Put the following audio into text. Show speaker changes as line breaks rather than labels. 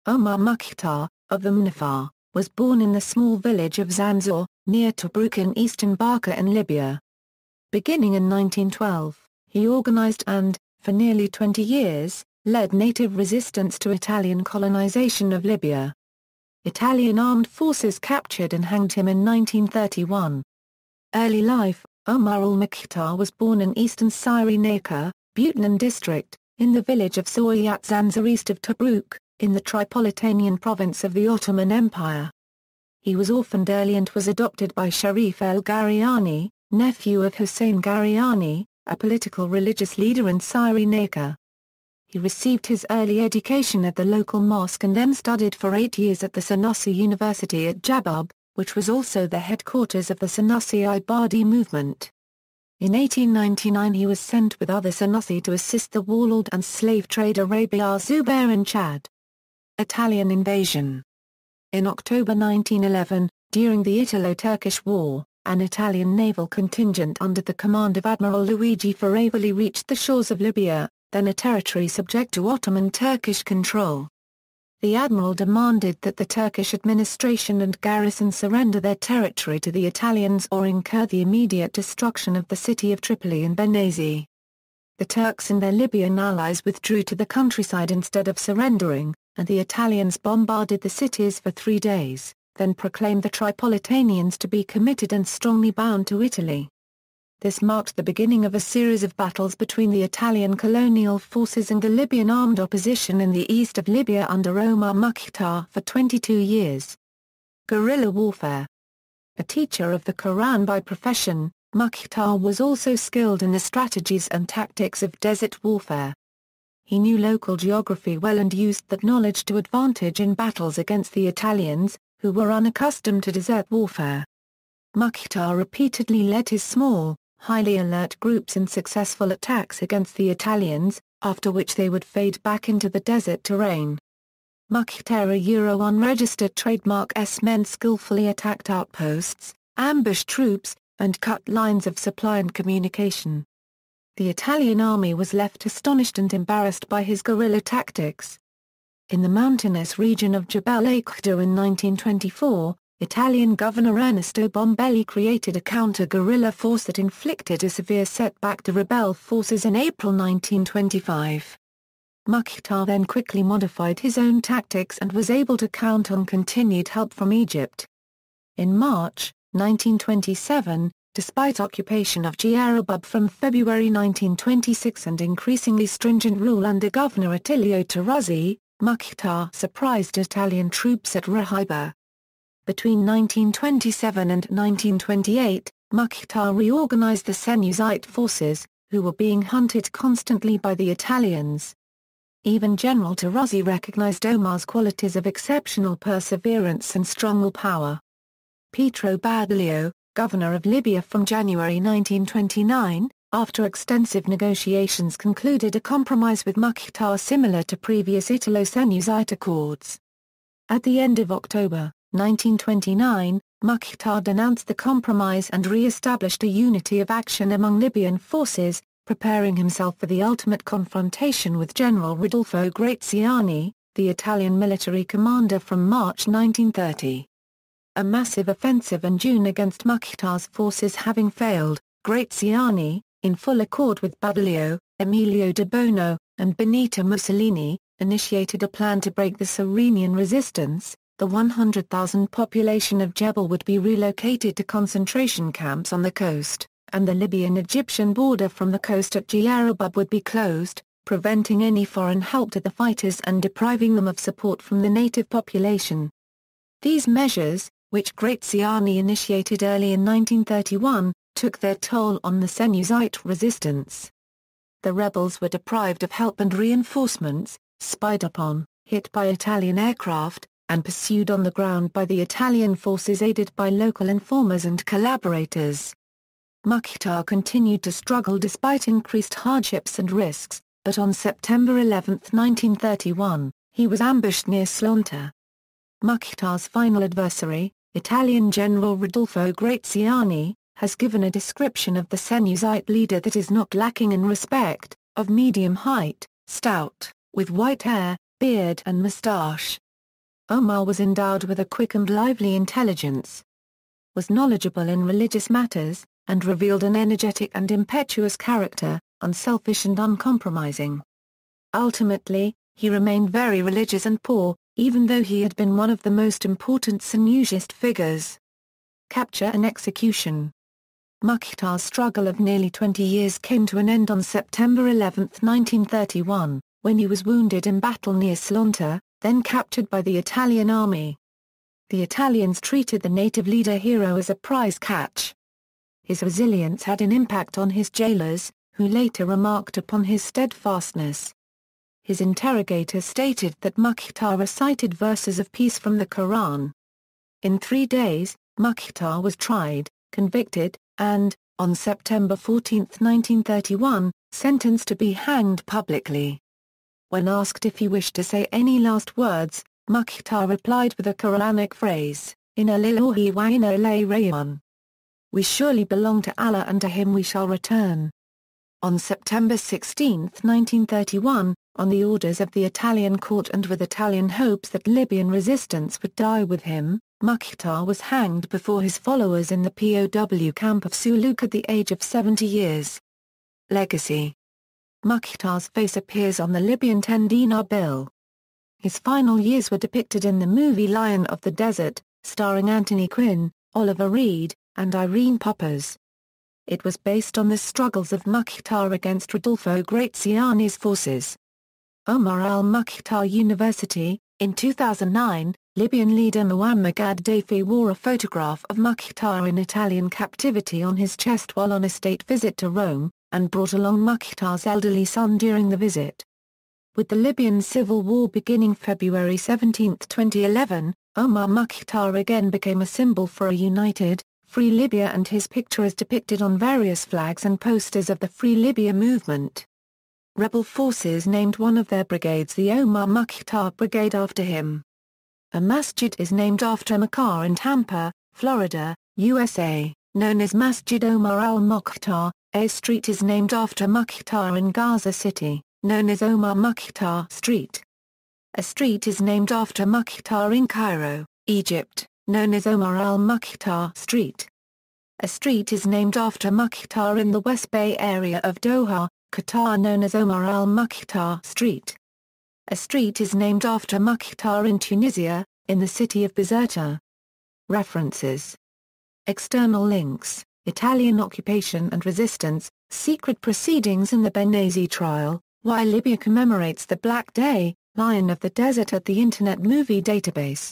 Omar Mukhtar, of the Mnifa, was born in the small village of Zanzour, near Tobruk in eastern Barqa in Libya. Beginning in 1912, he organized and, for nearly 20 years, led native resistance to Italian colonization of Libya. Italian armed forces captured and hanged him in 1931. Early life: Omar al-Mukhtar was born in eastern Cyrenaica, Butnan district, in the village of Soyat Zanzour east of Tobruk, in the Tripolitanian province of the Ottoman Empire. He was orphaned early and was adopted by Sharif el-Gariani, nephew of Hussein Gariani, a political religious leader in Cyrenaica. He received his early education at the local mosque and then studied for 8 years at the Senussi University at Jabab, which was also the headquarters of the Senussi Ibadi movement. In 1899 he was sent with other Senussi to assist the warlord and slave trader Rabia Zubair in Chad. Italian invasion. In October 1911, during the Italo-Turkish War, an Italian naval contingent under the command of Admiral Luigi Ferravalli reached the shores of Libya, then a territory subject to Ottoman Turkish control. The admiral demanded that the Turkish administration and garrison surrender their territory to the Italians or incur the immediate destruction of the city of Tripoli and Benghazi. The Turks and their Libyan allies withdrew to the countryside instead of surrendering, and the Italians bombarded the cities for 3 days, then proclaimed the Tripolitanians to be committed and strongly bound to Italy. This marked the beginning of a series of battles between the Italian colonial forces and the Libyan armed opposition in the east of Libya under Omar Mukhtar for 22 years. Guerrilla warfare. A teacher of the Quran by profession, Mukhtar was also skilled in the strategies and tactics of desert warfare. He knew local geography well and used that knowledge to advantage in battles against the Italians, who were unaccustomed to desert warfare. Mukhtar repeatedly led his small, highly alert groups in successful attacks against the Italians, after which they would fade back into the desert terrain. Mukhtar unregistered trademark S-men skillfully attacked outposts, ambushed troops, and cut lines of supply and communication. The Italian army was left astonished and embarrassed by his guerrilla tactics. In the mountainous region of Jebel Akhdar in 1924, Italian Governor Ernesto Bombelli created a counter-guerrilla force that inflicted a severe setback to rebel forces in April 1925. Mukhtar then quickly modified his own tactics and was able to count on continued help from Egypt. In March 1927, despite occupation of Guerrilla from February 1926 and increasingly stringent rule under Governor Attilio Terrazzi, Mukhtar surprised Italian troops at Rahiba. Between 1927 and 1928, Mukhtar reorganized the Senusite forces, who were being hunted constantly by the Italians. Even General Terrazzi recognized Omar's qualities of exceptional perseverance and strong willpower. Pietro Badoglio, governor of Libya from January 1929, after extensive negotiations concluded a compromise with Mukhtar similar to previous Italo-Senusite accords. At the end of October 1929, Mukhtar denounced the compromise and re-established a unity of action among Libyan forces, preparing himself for the ultimate confrontation with General Rodolfo Graziani, the Italian military commander from March 1930. A massive offensive in June against Mukhtar's forces having failed, Graziani, in full accord with Badoglio, Emilio de Bono, and Benito Mussolini, initiated a plan to break the Cyrenian resistance. The 100,000 population of Jebel would be relocated to concentration camps on the coast, and the Libyan-Egyptian border from the coast at Guerrilla would be closed, preventing any foreign help to the fighters and depriving them of support from the native population. These measures, which Graziani initiated early in 1931, took their toll on the Senusite resistance. The rebels were deprived of help and reinforcements, spied upon, hit by Italian aircraft, and pursued on the ground by the Italian forces aided by local informers and collaborators. Mukhtar continued to struggle despite increased hardships and risks, but on September 11, 1931, he was ambushed near Slonta. Mukhtar's final adversary, Italian General Rodolfo Graziani, has given a description of the Senusite leader that is not lacking in respect, of medium height, stout, with white hair, beard and moustache, Omar was endowed with a quick and lively intelligence, was knowledgeable in religious matters, and revealed an energetic and impetuous character, unselfish and uncompromising. Ultimately, he remained very religious and poor, even though he had been one of the most important Senusist figures. Capture and execution. Mukhtar's struggle of nearly 20 years came to an end on September 11, 1931, when he was wounded in battle near Slonta, then captured by the Italian army. The Italians treated the native leader hero as a prize catch. His resilience had an impact on his jailers, who later remarked upon his steadfastness. His interrogators stated that Mukhtar recited verses of peace from the Quran. In 3 days, Mukhtar was tried, convicted, and, on September 14, 1931, sentenced to be hanged publicly. When asked if he wished to say any last words, Mukhtar replied with a Quranic phrase, Inna lillahi wa inna ilayhi raji'un. We surely belong to Allah and to Him we shall return. On September 16, 1931, on the orders of the Italian court and with Italian hopes that Libyan resistance would die with him, Mukhtar was hanged before his followers in the POW camp of Suluk at the age of 70 years. Legacy. Mukhtar's face appears on the Libyan 10-dinar bill. His final years were depicted in the movie Lion of the Desert, starring Anthony Quinn, Oliver Reed, and Irene Poppers. It was based on the struggles of Mukhtar against Rodolfo Graziani's forces. Omar al-Mukhtar University. In 2009, Libyan leader Muammar Gaddafi wore a photograph of Mukhtar in Italian captivity on his chest while on a state visit to Rome, and brought along Mukhtar's elderly son during the visit. With the Libyan civil war beginning February 17, 2011, Omar Mukhtar again became a symbol for a united, free Libya, and his picture is depicted on various flags and posters of the Free Libya movement. Rebel forces named one of their brigades the Omar Mukhtar Brigade after him. A masjid is named after Mukhtar in Tampa, Florida, USA, known as Masjid Omar al-Mukhtar. A street is named after Mukhtar in Gaza City, known as Omar Mukhtar Street. A street is named after Mukhtar in Cairo, Egypt, known as Omar al-Mukhtar Street. A street is named after Mukhtar in the West Bay area of Doha, Qatar, known as Omar al-Mukhtar Street. A street is named after Mukhtar in Tunisia, in the city of Bizerta. References. External links: Italian occupation and resistance, secret proceedings in the Benghazi trial, why Libya commemorates the Black Day, Lion of the Desert at the Internet Movie Database.